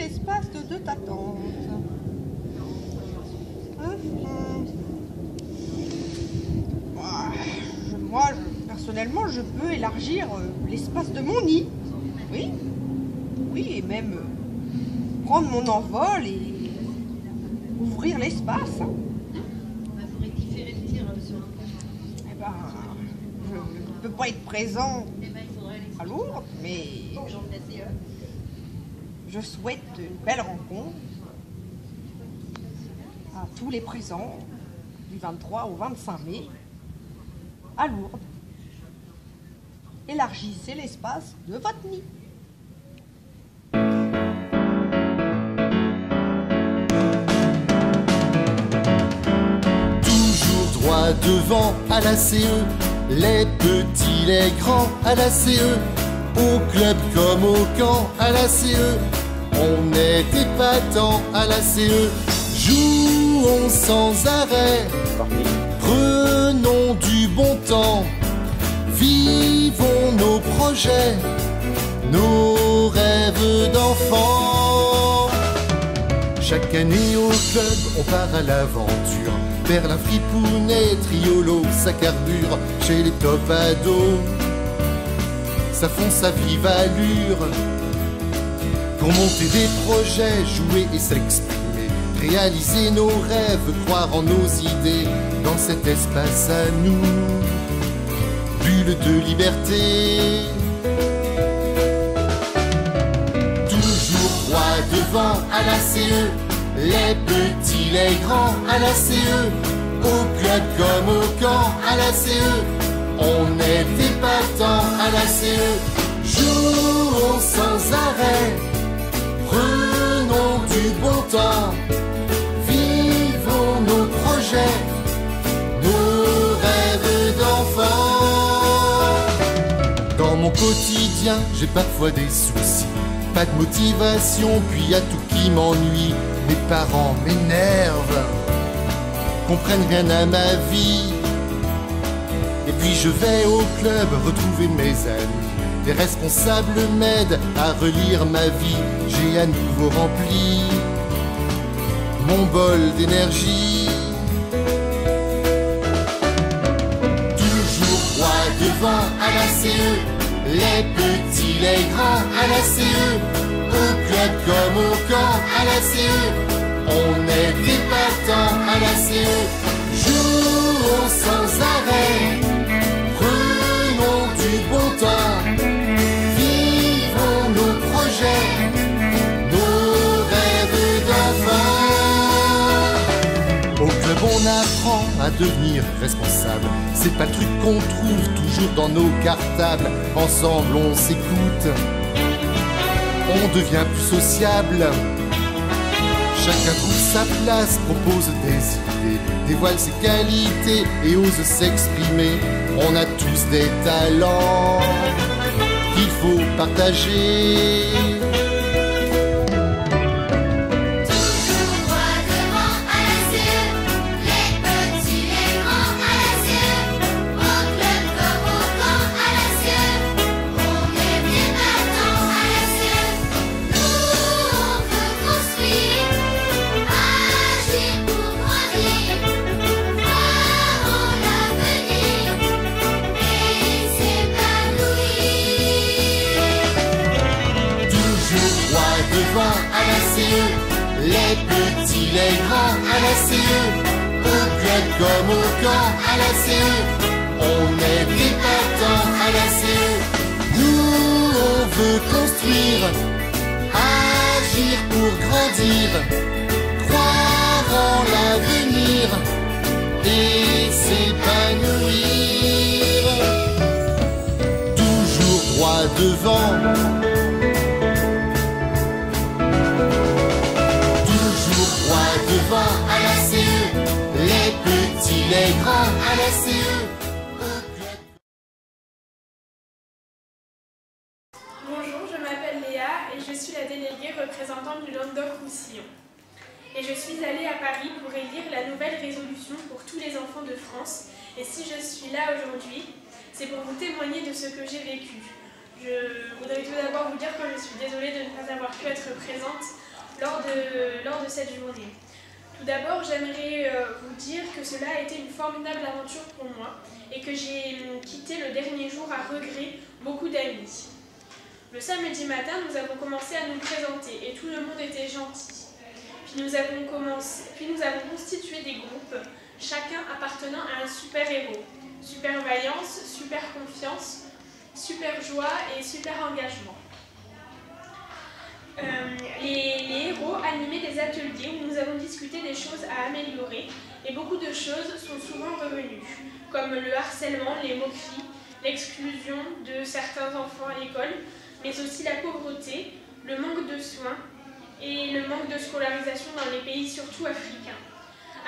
l'espace de ta tante. Moi, personnellement, je peux élargir l'espace de mon nid. Oui, oui, et même prendre mon envol et ouvrir l'espace. Il faudrait différer le tir sur un point. Eh ben, je ne peux pas être présent à Lourdes, mais je souhaite une belle rencontre à tous les présents du 23 au 25 mai à Lourdes. Élargissez l'espace de votre nid. Toujours droit devant à la CE, les petits, les grands à la CE, au club comme au camp à la CE, on est épatant à la CE, jouons sans arrêt, prenons du bon temps, vivons nos projets, nos rêves d'enfants. Chaque année au club, on part à l'aventure. Berlin, Fripounet, Triolo, ça carbure. Chez les top ados, ça fonce à vive allure. Pour monter des projets, jouer et s'exprimer, réaliser nos rêves, croire en nos idées, dans cet espace à nous, bulle de liberté. Toujours droit devant à la CE, les petits, les grands à la CE, au club comme au camp à la CE, on est épatant à la CE, jouons sans arrêt, prenons du bon temps, vivons nos projets, nos rêves d'enfants. Dans mon quotidien, j'ai parfois des soucis, pas de motivation, puis y a tout qui m'ennuie. Mes parents m'énervent, comprennent rien à ma vie. Et puis je vais au club retrouver mes amis. Les responsables m'aident à relire ma vie. J'ai à nouveau rempli mon bol d'énergie. Toujours droit devant à la CE, les petits, les grands à la CE, au club comme au camp à la CE, on est épatant à la CE, jouons sans arrêt, prenons du bon temps, vivons nos projets, nos rêves d'enfants. Au club on apprend à devenir responsable, c'est pas le truc qu'on trouve toujours dans nos cartables. Ensemble on s'écoute, on devient plus sociable. Chacun trouve sa place, propose des idées, dévoile ses qualités et ose s'exprimer. On a tous des talents qu'il faut partager. Les petits, les grands à la CE, au club comme au camp à la CE, on est épatant à la CE. Nous on veut construire, agir pour grandir, croire en l'avenir et s'épanouir. Toujours droit devant, à la CE, les petits, les grands à la CE. Bonjour, je m'appelle Léa et je suis la déléguée représentante du Languedoc-Roussillon. Et je suis allée à Paris pour élire la nouvelle résolution pour tous les enfants de France. Et si je suis là aujourd'hui, c'est pour vous témoigner de ce que j'ai vécu. Je voudrais tout d'abord vous dire que je suis désolée de ne pas avoir pu être présente lors de cette journée. Tout d'abord, j'aimerais vous dire que cela a été une formidable aventure pour moi et que j'ai quitté le dernier jour à regret beaucoup d'amis. Le samedi matin, nous avons commencé à nous présenter et tout le monde était gentil. Puis nous avons constitué des groupes, chacun appartenant à un super héros. Super vaillance, super confiance, super joie et super engagement. Les héros animaient des ateliers où nous avons discuté des choses à améliorer et beaucoup de choses sont souvent revenues, comme le harcèlement, les moqueries, l'exclusion de certains enfants à l'école, mais aussi la pauvreté, le manque de soins et le manque de scolarisation dans les pays surtout africains.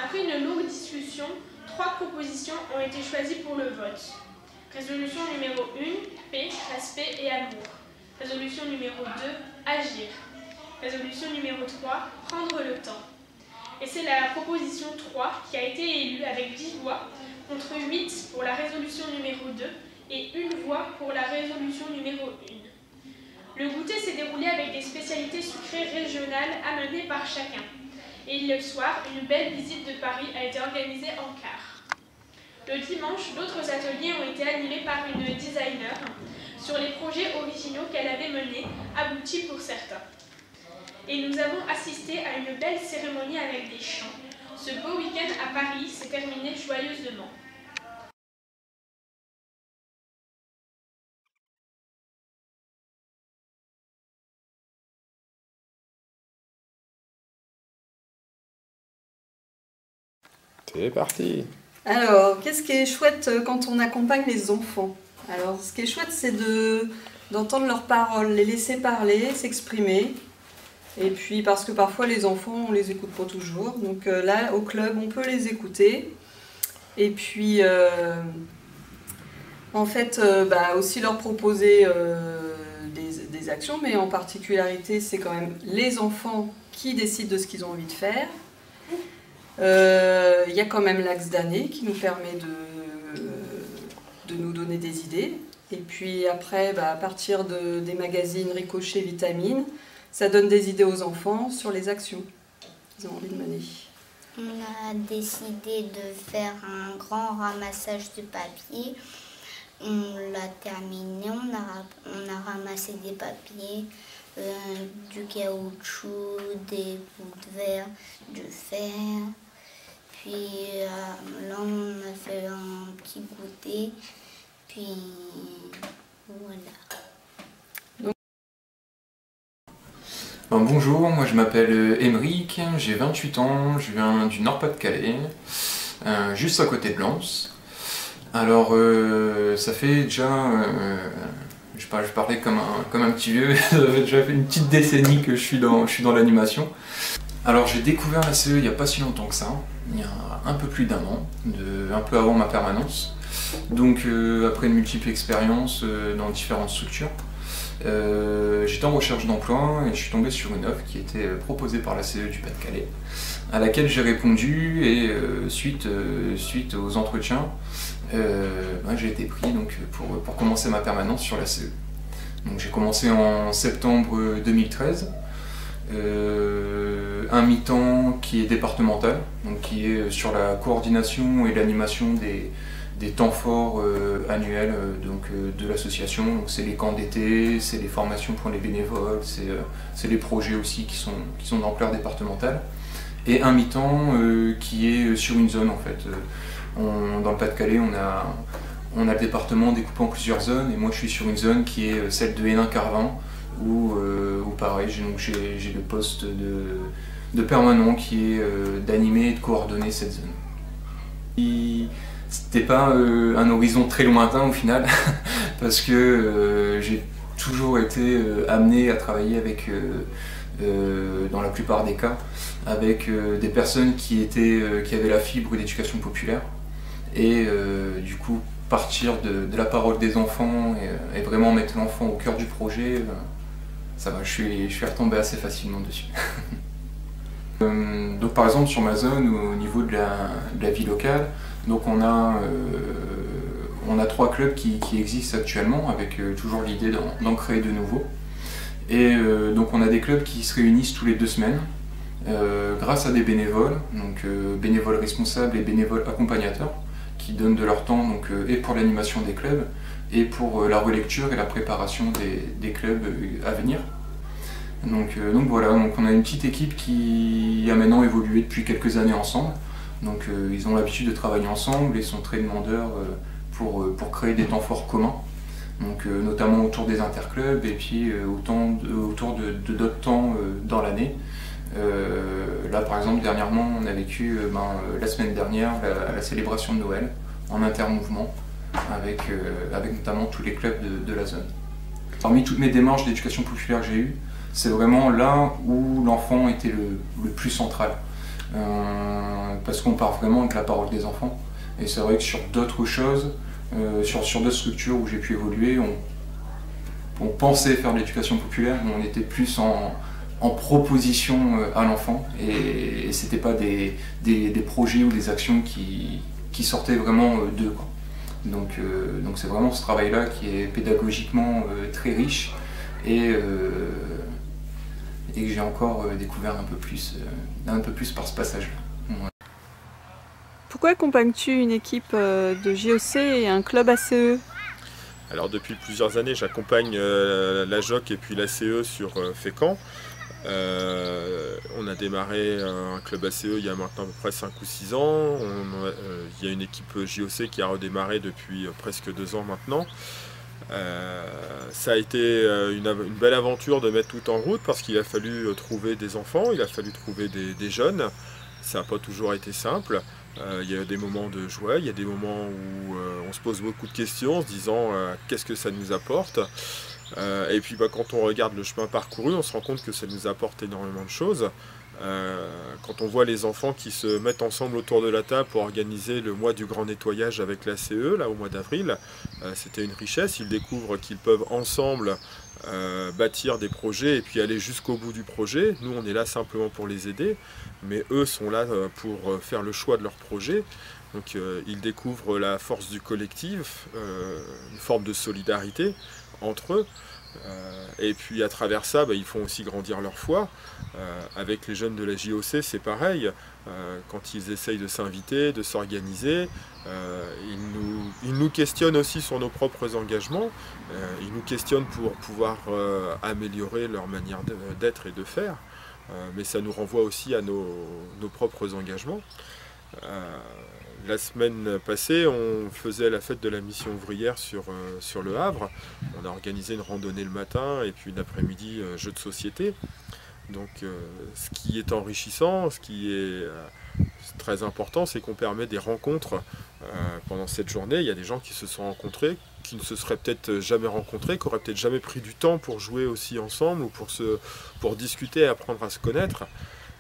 Après une longue discussion, 3 propositions ont été choisies pour le vote. Résolution numéro 1, paix, respect et amour. Résolution numéro 2, agir. Résolution numéro 3, prendre le temps. Et c'est la proposition 3 qui a été élue avec 10 voix, contre 8 pour la résolution numéro 2 et 1 voix pour la résolution numéro 1. Le goûter s'est déroulé avec des spécialités sucrées régionales amenées par chacun. Et le soir, une belle visite de Paris a été organisée en car. Le dimanche, d'autres ateliers ont été animés par une designer sur les projets originaux qu'elle avait menés, aboutis pour certains. Et nous avons assisté à une belle cérémonie avec des chants. Ce beau week-end à Paris s'est terminé joyeusement. C'est parti. Alors, qu'est-ce qui est chouette quand on accompagne les enfants? Alors, ce qui est chouette, c'est d'entendre leurs paroles, les laisser parler, s'exprimer. Et puis, parce que parfois, les enfants, on les écoute pas toujours. Donc là, au club, on peut les écouter. Et puis, en fait, aussi leur proposer des actions. Mais en particularité, c'est quand même les enfants qui décident de ce qu'ils ont envie de faire. Il y a quand même l'axe d'année qui nous permet de nous donner des idées. Et puis après, à partir des magazines Ricochet, Vitamine, ça donne des idées aux enfants sur les actions qu'ils ont envie de mener. On a décidé de faire un grand ramassage de papier. On l'a terminé, on a ramassé des papiers, du caoutchouc, des bouts de verre, du fer. Puis là, on a fait un petit goûter. Puis voilà. Bonjour, moi je m'appelle Émeric, j'ai 28 ans, je viens du Nord-Pas-de-Calais, juste à côté de Lens. Alors ça fait déjà, je parlais comme un petit vieux, ça fait déjà une petite décennie que je suis dans l'animation. Alors j'ai découvert la CE il n'y a pas si longtemps que ça, il y a un peu plus d'1 an, un peu avant ma permanence. Donc après une multiple expérience dans différentes structures, j'étais en recherche d'emploi et je suis tombé sur une offre qui était proposée par la CE du Pas-de-Calais, à laquelle j'ai répondu et suite aux entretiens, j'ai été pris donc, pour commencer ma permanence sur la CE. Donc j'ai commencé en septembre 2013. Un mi-temps qui est départemental, donc qui est sur la coordination et l'animation des temps forts annuels de l'association. C'est les camps d'été, c'est les formations pour les bénévoles, c'est les projets aussi qui sont d'ampleur départementale. Et un mi-temps qui est sur une zone en fait. Dans le Pas-de-Calais, on a le département découpé en plusieurs zones et moi je suis sur une zone qui est celle de Hénin-Carvin où pareil, j'ai le poste de permanent qui est d'animer et de coordonner cette zone. C'était pas un horizon très lointain au final, parce que j'ai toujours été amené à travailler avec, dans la plupart des cas, avec des personnes qui avaient la fibre d'éducation populaire. Et du coup, partir de la parole des enfants et vraiment mettre l'enfant au cœur du projet, ça va, je suis retombé assez facilement dessus. Donc par exemple sur ma zone, au niveau de la vie locale, donc on a 3 clubs qui existent actuellement, avec toujours l'idée d'en créer de nouveaux. Et donc on a des clubs qui se réunissent tous les 2 semaines grâce à des bénévoles, donc bénévoles responsables et bénévoles accompagnateurs, qui donnent de leur temps donc, et pour l'animation des clubs et pour la relecture et la préparation des clubs à venir. Donc voilà, donc on a une petite équipe qui a maintenant évolué depuis quelques années ensemble. Donc ils ont l'habitude de travailler ensemble et sont très demandeurs pour créer des temps forts communs. Donc notamment autour des interclubs et puis autour de d'autres temps dans l'année. Là par exemple dernièrement on a vécu la semaine dernière la célébration de Noël en intermouvement avec notamment tous les clubs de la zone. Parmi toutes mes démarches d'éducation populaire que j'ai eues, c'est vraiment là où l'enfant était le plus central. Parce qu'on part vraiment de la parole des enfants. Et c'est vrai que sur d'autres choses, sur d'autres structures où j'ai pu évoluer, on pensait faire de l'éducation populaire, mais on était plus en proposition à l'enfant. Et c'était pas des projets ou des actions qui sortaient vraiment d'eux, quoi. Donc c'est vraiment ce travail-là qui est pédagogiquement très riche et que j'ai encore découvert un peu plus par ce passage-là. Ouais. Pourquoi accompagnes-tu une équipe de JOC et un club ACE? Alors depuis plusieurs années, j'accompagne la JOC et puis l'ACE sur Fécamp. On a démarré un club ACE il y a maintenant à peu près 5 ou 6 ans. Il y a une équipe JOC qui a redémarré depuis presque 2 ans maintenant. Ça a été une belle aventure de mettre tout en route parce qu'il a fallu trouver des enfants, il a fallu trouver des jeunes. Ça n'a pas toujours été simple. Il y a des moments de joie, il y a des moments où on se pose beaucoup de questions en se disant qu'est-ce que ça nous apporte. Et puis quand on regarde le chemin parcouru, on se rend compte que ça nous apporte énormément de choses. Quand on voit les enfants qui se mettent ensemble autour de la table pour organiser le mois du grand nettoyage avec l'ACE, là au mois d'avril, c'était une richesse. Ils découvrent qu'ils peuvent ensemble bâtir des projets et puis aller jusqu'au bout du projet. Nous on est là simplement pour les aider, mais eux sont là pour faire le choix de leur projet. Donc ils découvrent la force du collectif, une forme de solidarité entre eux. Et puis à travers ça, ils font aussi grandir leur foi. Avec les jeunes de la JOC, c'est pareil. Quand ils essayent de s'inviter, de s'organiser, ils nous questionnent aussi sur nos propres engagements. Ils nous questionnent pour pouvoir améliorer leur manière d'être et de faire. Mais ça nous renvoie aussi à nos propres engagements. La semaine passée, on faisait la fête de la mission ouvrière sur le Havre. On a organisé une randonnée le matin et puis une après-midi jeu de société. Donc ce qui est enrichissant, ce qui est très important, c'est qu'on permet des rencontres pendant cette journée. Il y a des gens qui se sont rencontrés, qui ne se seraient peut-être jamais rencontrés, qui n'auraient peut-être jamais pris du temps pour jouer aussi ensemble ou pour discuter et apprendre à se connaître.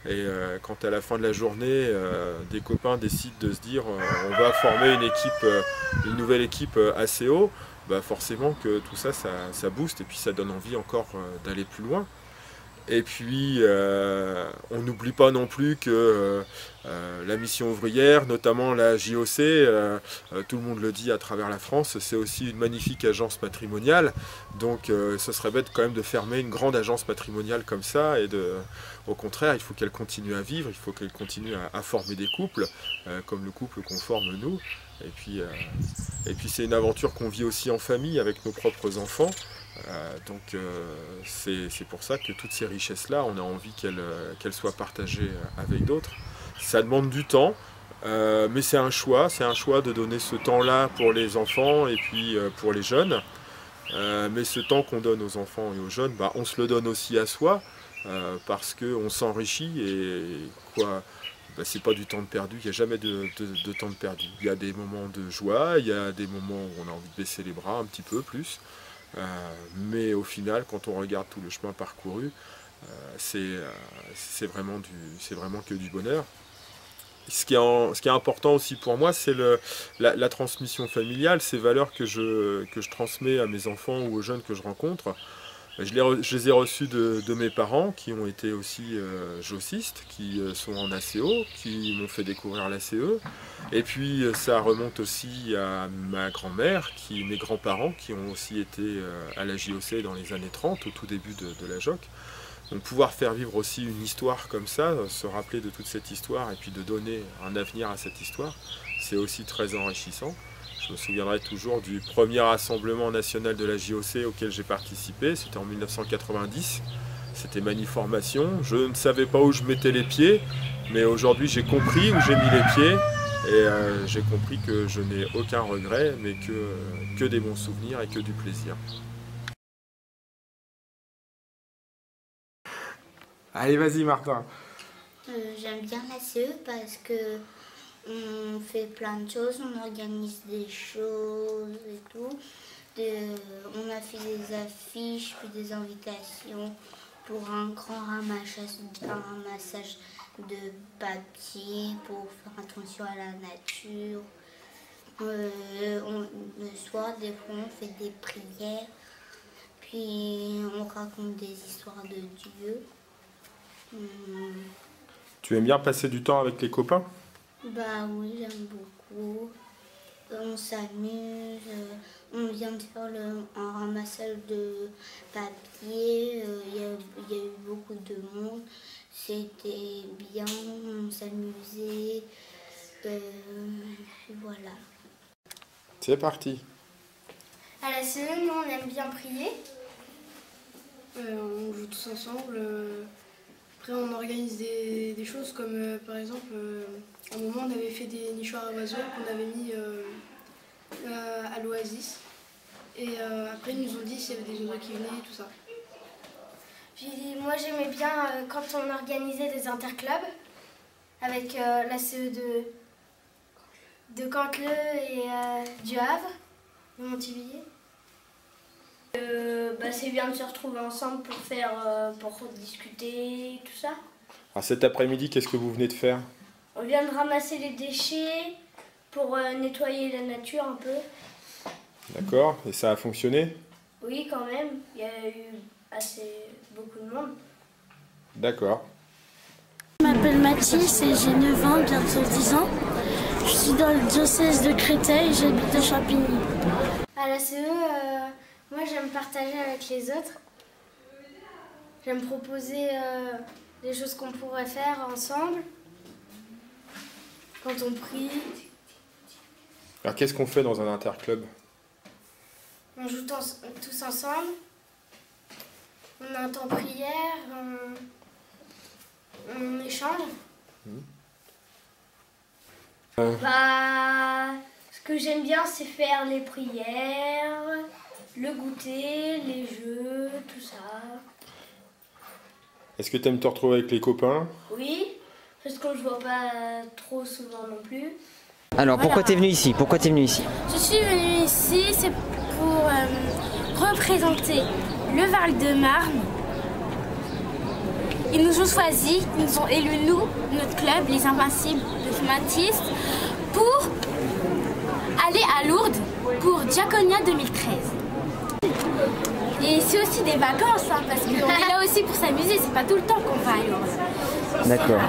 Et quand à la fin de la journée, des copains décident de se dire on va former une nouvelle équipe ACO, forcément que tout ça, ça booste et puis ça donne envie encore d'aller plus loin. Et puis on n'oublie pas non plus que la mission ouvrière, notamment la JOC, tout le monde le dit à travers la France, c'est aussi une magnifique agence matrimoniale. Donc ce serait bête quand même de fermer une grande agence matrimoniale comme ça. Au contraire, il faut qu'elle continue à vivre, il faut qu'elle continue à former des couples, comme le couple qu'on forme nous. Et puis c'est une aventure qu'on vit aussi en famille avec nos propres enfants. Donc c'est pour ça que toutes ces richesses-là, on a envie qu'elles soient partagées avec d'autres. Ça demande du temps, mais c'est un choix de donner ce temps-là pour les enfants et puis pour les jeunes. Mais ce temps qu'on donne aux enfants et aux jeunes, on se le donne aussi à soi, parce qu'on s'enrichit et quoi. C'est pas du temps de perdu, il n'y a jamais de temps de perdu. Il y a des moments de joie, il y a des moments où on a envie de baisser les bras un petit peu plus. Mais au final, quand on regarde tout le chemin parcouru, c'est vraiment que du bonheur. Ce qui est important aussi pour moi, c'est la transmission familiale, ces valeurs que je transmets à mes enfants ou aux jeunes que je rencontre. Je les ai reçus de mes parents qui ont été aussi jossistes, qui sont en ACO, qui m'ont fait découvrir l'ACE. Et puis ça remonte aussi à ma grand-mère, mes grands-parents qui ont aussi été à la JOC dans les années 30, au tout début de la JOC. Donc pouvoir faire vivre aussi une histoire comme ça, se rappeler de toute cette histoire et puis de donner un avenir à cette histoire, c'est aussi très enrichissant. Je me souviendrai toujours du premier rassemblement national de la JOC auquel j'ai participé, c'était en 1990. C'était Maniformation. Je ne savais pas où je mettais les pieds, mais aujourd'hui j'ai compris où j'ai mis les pieds et j'ai compris que je n'ai aucun regret, mais que des bons souvenirs et que du plaisir. Allez, vas-y Martin. J'aime bien la CE parce que on fait plein de choses, on organise des choses et tout. On a fait des affiches, puis des invitations pour un grand ramassage de papier pour faire attention à la nature. Le soir, des fois, on fait des prières, puis on raconte des histoires de Dieu. Tu aimes bien passer du temps avec les copains? Bah oui, j'aime beaucoup. On s'amuse, on vient de faire un ramassage de papier, il y a eu beaucoup de monde, c'était bien, on s'amusait, voilà. C'est parti. À la CE, nous on aime bien prier, on joue tous ensemble. Après, on organise des choses comme, par exemple, à un moment, on avait fait des nichoirs à oiseaux qu'on avait mis à l'Oasis. Et après, ils nous ont dit s'il y avait des oiseaux qui venaient, tout ça. Puis moi, j'aimais bien quand on organisait des interclubs avec la CE de Canteleu et du Havre, de Montivilliers. C'est bien de se retrouver ensemble pour discuter, tout ça. Alors cet après-midi, qu'est-ce que vous venez de faire? On vient de ramasser les déchets pour nettoyer la nature un peu. D'accord, et ça a fonctionné? Oui, quand même, il y a eu beaucoup de monde. D'accord. Je m'appelle Mathis et j'ai 9 ans, bientôt 10 ans. Je suis dans le diocèse de Créteil et j'habite à Champigny. À la CE, moi j'aime partager avec les autres. J'aime proposer des choses qu'on pourrait faire ensemble. Quand on prie. Alors qu'est-ce qu'on fait dans un interclub? On joue tous ensemble. On a un temps prière. On échange. Ce que j'aime bien, c'est faire les prières, le goûter, les jeux, tout ça. Est-ce que tu aimes te retrouver avec les copains? Oui, parce qu'on ne se voit pas trop souvent non plus. Alors, pourquoi t'es venu ici? Pourquoi t'es venu ici? Je suis venue ici, c'est pour représenter le Val-de-Marne. Ils nous ont choisis, ils nous ont élus, nous, notre club, les Invincibles de Mathis, pour aller à Lourdes pour Diaconia 2013. Et c'est aussi des vacances, parce qu'on est là aussi pour s'amuser, c'est pas tout le temps qu'on va à Lourdes. D'accord.